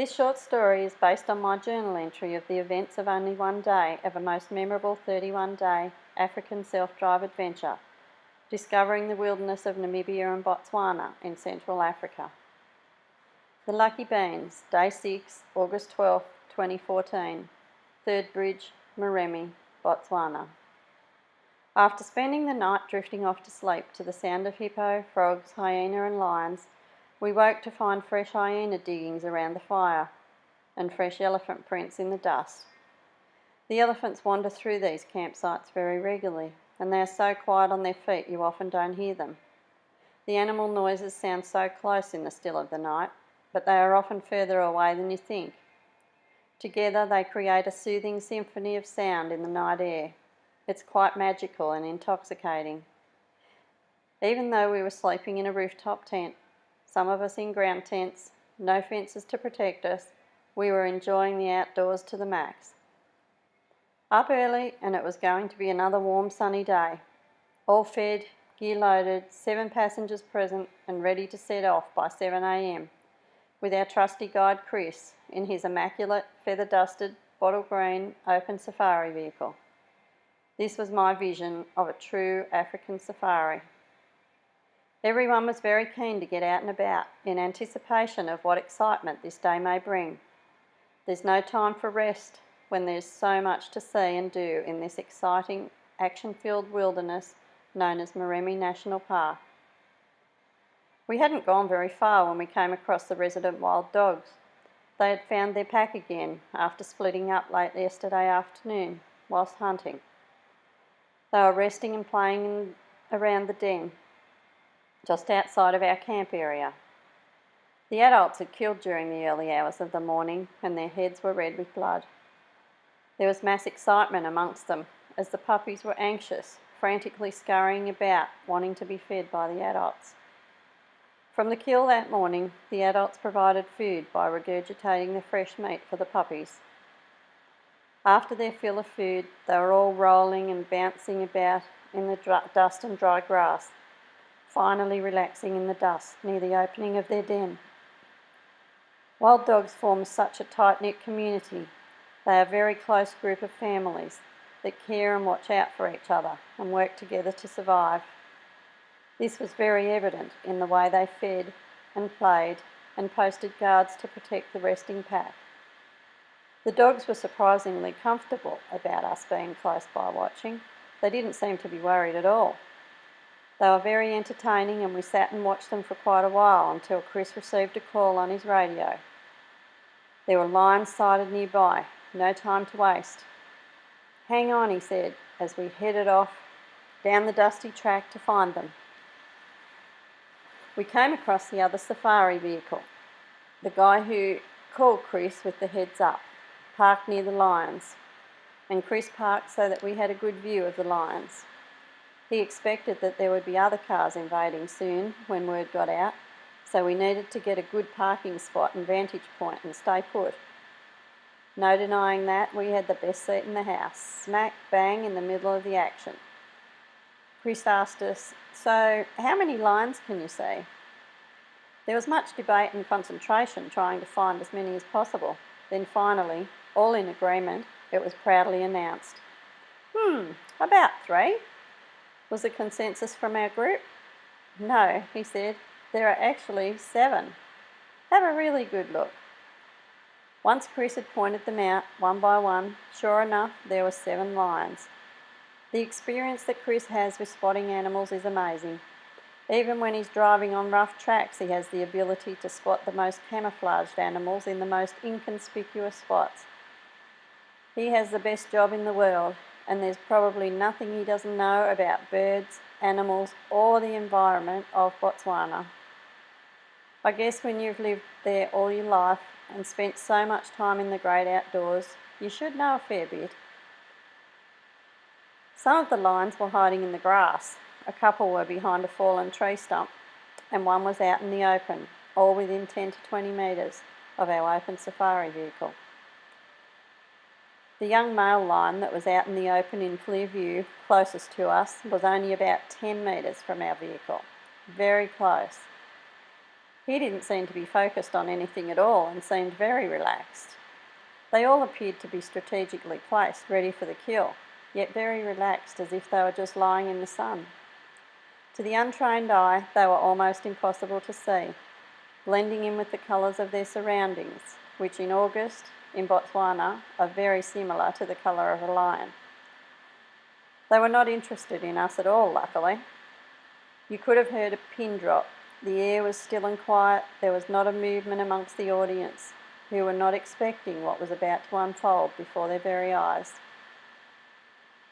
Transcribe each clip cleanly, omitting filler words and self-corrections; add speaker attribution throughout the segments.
Speaker 1: This short story is based on my journal entry of the events of only one day of a most memorable 31-day African self-drive adventure, discovering the wilderness of Namibia and Botswana in Central Africa. The Lucky Beans, Day 6, August 12, 2014, Third Bridge, Moremi, Botswana. After spending the night drifting off to sleep to the sound of hippo, frogs, hyena and lions, we woke to find fresh hyena diggings around the fire and fresh elephant prints in the dust. The elephants wander through these campsites very regularly, and they are so quiet on their feet you often don't hear them. The animal noises sound so close in the still of the night, but they are often further away than you think. Together they create a soothing symphony of sound in the night air. It's quite magical and intoxicating. Even though we were sleeping in a rooftop tent, some of us in ground tents, no fences to protect us, we were enjoying the outdoors to the max. Up early, and it was going to be another warm sunny day. All fed, gear loaded, 7 passengers present and ready to set off by 7 a.m, with our trusty guide Chris in his immaculate, feather-dusted, bottle green, open safari vehicle. This was my vision of a true African safari. Everyone was very keen to get out and about in anticipation of what excitement this day may bring. There's no time for rest when there's so much to see and do in this exciting, action-filled wilderness known as Moremi National Park. We hadn't gone very far when we came across the resident wild dogs. They had found their pack again after splitting up late yesterday afternoon whilst hunting. They were resting and playing around the den, just outside of our camp area. The adults had killed during the early hours of the morning and their heads were red with blood. There was mass excitement amongst them as the puppies were anxious, frantically scurrying about, wanting to be fed by the adults. From the kill that morning, the adults provided food by regurgitating the fresh meat for the puppies. After their fill of food, they were all rolling and bouncing about in the dust and dry grass, finally relaxing in the dust near the opening of their den. Wild dogs form such a tight-knit community. They are a very close group of families that care and watch out for each other and work together to survive. This was very evident in the way they fed and played and posted guards to protect the resting pack. The dogs were surprisingly comfortable about us being close by watching. They didn't seem to be worried at all. They were very entertaining and we sat and watched them for quite a while until Chris received a call on his radio. There were lions sighted nearby, no time to waste. "Hang on," he said, as we headed off down the dusty track to find them. We came across the other safari vehicle. The guy who called Chris with the heads up parked near the lions, and Chris parked so that we had a good view of the lions. He expected that there would be other cars invading soon when word got out, so we needed to get a good parking spot and vantage point and stay put. No denying that, we had the best seat in the house, smack bang in the middle of the action. Chris asked us, "So, how many lions can you see?" There was much debate and concentration trying to find as many as possible. Then finally, all in agreement, it was proudly announced. About 3. Was the consensus from our group. "No," he said, "there are actually 7. Have a really good look." Once Chris had pointed them out, one by one, sure enough, there were 7 lions. The experience that Chris has with spotting animals is amazing. Even when he's driving on rough tracks, he has the ability to spot the most camouflaged animals in the most inconspicuous spots. He has the best job in the world, and there's probably nothing he doesn't know about birds, animals, or the environment of Botswana. I guess when you've lived there all your life and spent so much time in the great outdoors, you should know a fair bit. Some of the lions were hiding in the grass. A couple were behind a fallen tree stump, and one was out in the open, all within 10 to 20 metres of our open safari vehicle. The young male lion that was out in the open in clear view, closest to us, was only about 10 metres from our vehicle. Very close. He didn't seem to be focused on anything at all and seemed very relaxed. They all appeared to be strategically placed, ready for the kill, yet very relaxed, as if they were just lying in the sun. To the untrained eye, they were almost impossible to see, blending in with the colours of their surroundings, which in August, in Botswana, are very similar to the colour of a lion. They were not interested in us at all, luckily. You could have heard a pin drop. The air was still and quiet. There was not a movement amongst the audience, who were not expecting what was about to unfold before their very eyes.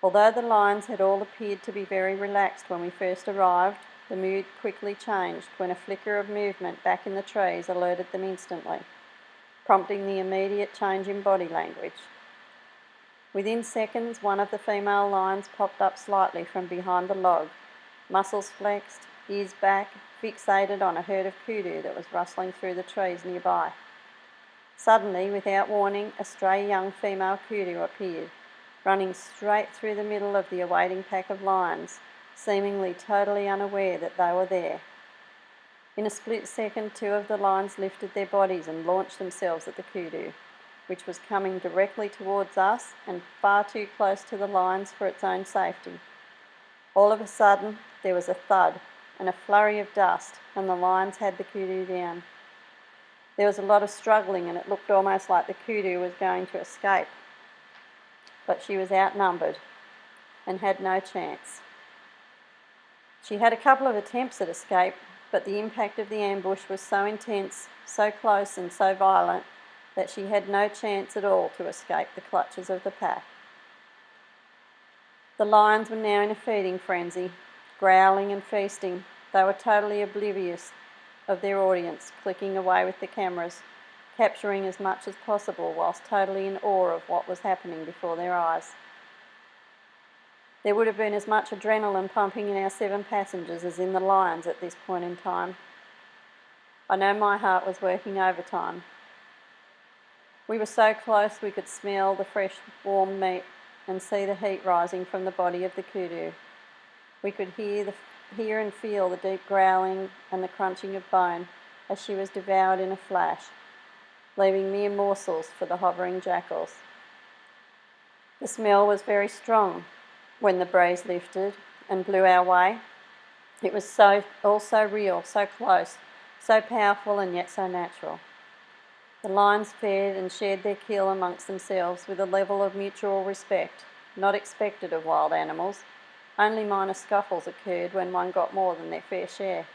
Speaker 1: Although the lions had all appeared to be very relaxed when we first arrived, the mood quickly changed when a flicker of movement back in the trees alerted them instantly, prompting the immediate change in body language. Within seconds, one of the female lions popped up slightly from behind the log, muscles flexed, ears back, fixated on a herd of kudu that was rustling through the trees nearby. Suddenly, without warning, a stray young female kudu appeared, running straight through the middle of the awaiting pack of lions, seemingly totally unaware that they were there. In a split second, two of the lions lifted their bodies and launched themselves at the kudu, which was coming directly towards us and far too close to the lions for its own safety. All of a sudden, there was a thud and a flurry of dust, and the lions had the kudu down. There was a lot of struggling, and it looked almost like the kudu was going to escape. But she was outnumbered and had no chance. She had a couple of attempts at escape, but the impact of the ambush was so intense, so close and so violent that she had no chance at all to escape the clutches of the pack. The lions were now in a feeding frenzy, growling and feasting. They were totally oblivious of their audience, clicking away with the cameras, capturing as much as possible whilst totally in awe of what was happening before their eyes. There would have been as much adrenaline pumping in our 7 passengers as in the lions at this point in time. I know my heart was working overtime. We were so close we could smell the fresh, warm meat and see the heat rising from the body of the kudu. We could hear and feel the deep growling and the crunching of bone as she was devoured in a flash, leaving mere morsels for the hovering jackals. The smell was very strong when the breeze lifted and blew our way. It was all so real, so close, so powerful and yet so natural. The lions fed and shared their kill amongst themselves with a level of mutual respect, not expected of wild animals. Only minor scuffles occurred when one got more than their fair share.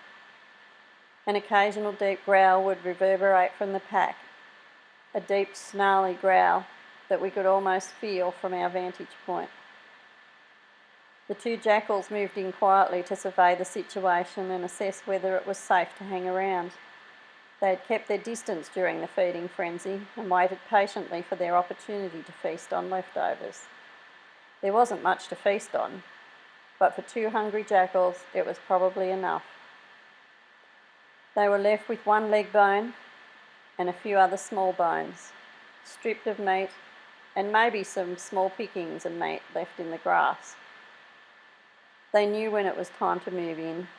Speaker 1: An occasional deep growl would reverberate from the pack, a deep, snarly growl that we could almost feel from our vantage point. The 2 jackals moved in quietly to survey the situation and assess whether it was safe to hang around. They had kept their distance during the feeding frenzy and waited patiently for their opportunity to feast on leftovers. There wasn't much to feast on, but for 2 hungry jackals it was probably enough. They were left with 1 leg bone and a few other small bones, stripped of meat, and maybe some small pickings of meat left in the grass. They knew when it was time to move in.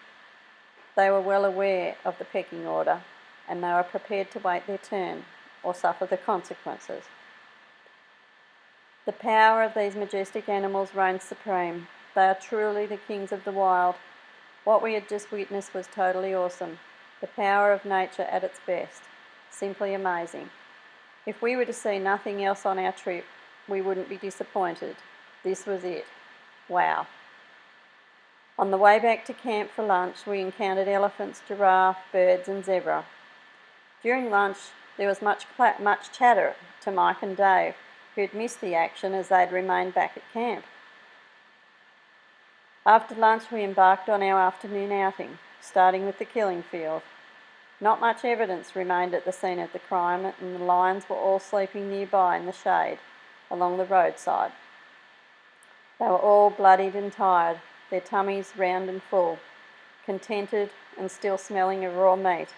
Speaker 1: They were well aware of the pecking order, and they were prepared to wait their turn or suffer the consequences. The power of these majestic animals reigns supreme. They are truly the kings of the wild. What we had just witnessed was totally awesome. The power of nature at its best. Simply amazing. If we were to see nothing else on our trip, we wouldn't be disappointed. This was it. Wow. On the way back to camp for lunch, we encountered elephants, giraffe, birds and zebra. During lunch, there was much chatter to Mike and Dave, who had missed the action as they'd remained back at camp. After lunch, we embarked on our afternoon outing, starting with the killing field. Not much evidence remained at the scene of the crime, and the lions were all sleeping nearby in the shade, along the roadside. They were all bloodied and tired, their tummies round and full, contented and still smelling of raw meat.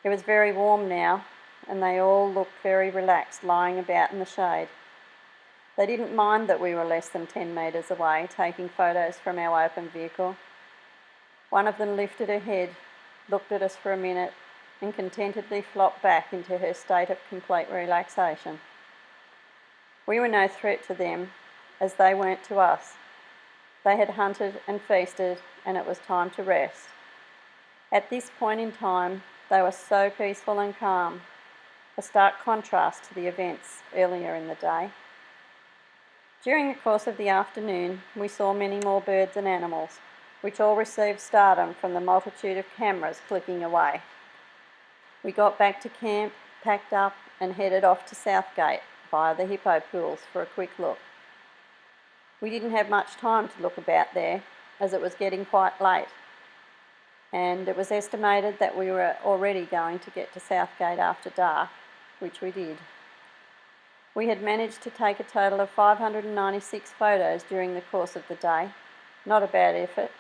Speaker 1: It was very warm now, and they all looked very relaxed, lying about in the shade. They didn't mind that we were less than 10 metres away, taking photos from our open vehicle. One of them lifted her head, looked at us for a minute, and contentedly flopped back into her state of complete relaxation. We were no threat to them, as they weren't to us. They had hunted and feasted, and it was time to rest. At this point in time, they were so peaceful and calm, a stark contrast to the events earlier in the day. During the course of the afternoon, we saw many more birds and animals, which all received stardom from the multitude of cameras clicking away. We got back to camp, packed up, and headed off to Southgate via the hippo pools for a quick look. We didn't have much time to look about there, as it was getting quite late, and it was estimated that we were already going to get to Southgate after dark, which we did. We had managed to take a total of 596 photos during the course of the day. Not a bad effort.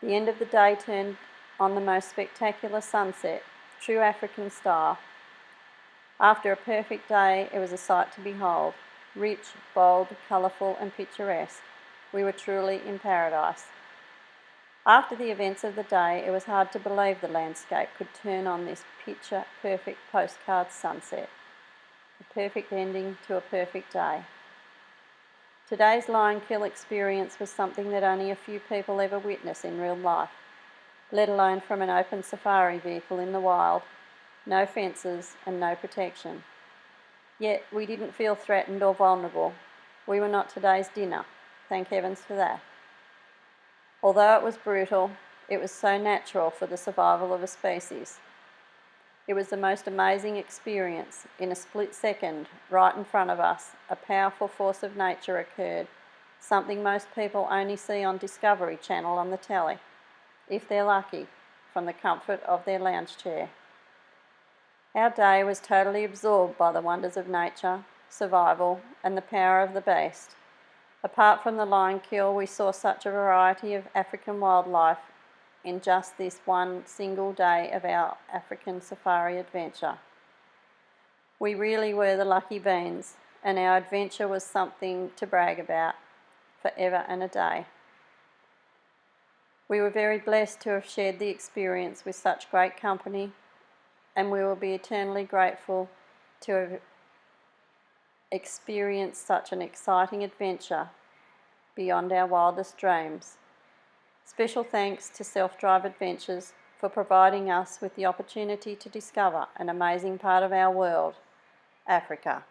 Speaker 1: The end of the day turned on the most spectacular sunset, true African style. After a perfect day, it was a sight to behold. Rich, bold, colourful and picturesque. We were truly in paradise. After the events of the day, it was hard to believe the landscape could turn on this picture-perfect postcard sunset. A perfect ending to a perfect day. Today's lion kill experience was something that only a few people ever witness in real life, let alone from an open safari vehicle in the wild, no fences and no protection. Yet we didn't feel threatened or vulnerable. We were not today's dinner, thank heavens for that. Although it was brutal, it was so natural for the survival of a species. It was the most amazing experience. In a split second, right in front of us, a powerful force of nature occurred, something most people only see on Discovery Channel on the telly, if they're lucky, from the comfort of their lounge chair. Our day was totally absorbed by the wonders of nature, survival, and the power of the beast. Apart from the lion kill, we saw such a variety of African wildlife in just this one single day of our African safari adventure. We really were the lucky beans, and our adventure was something to brag about forever and a day. We were very blessed to have shared the experience with such great company, and we will be eternally grateful to have experienced such an exciting adventure beyond our wildest dreams. Special thanks to Self-Drive Adventures for providing us with the opportunity to discover an amazing part of our world, Africa.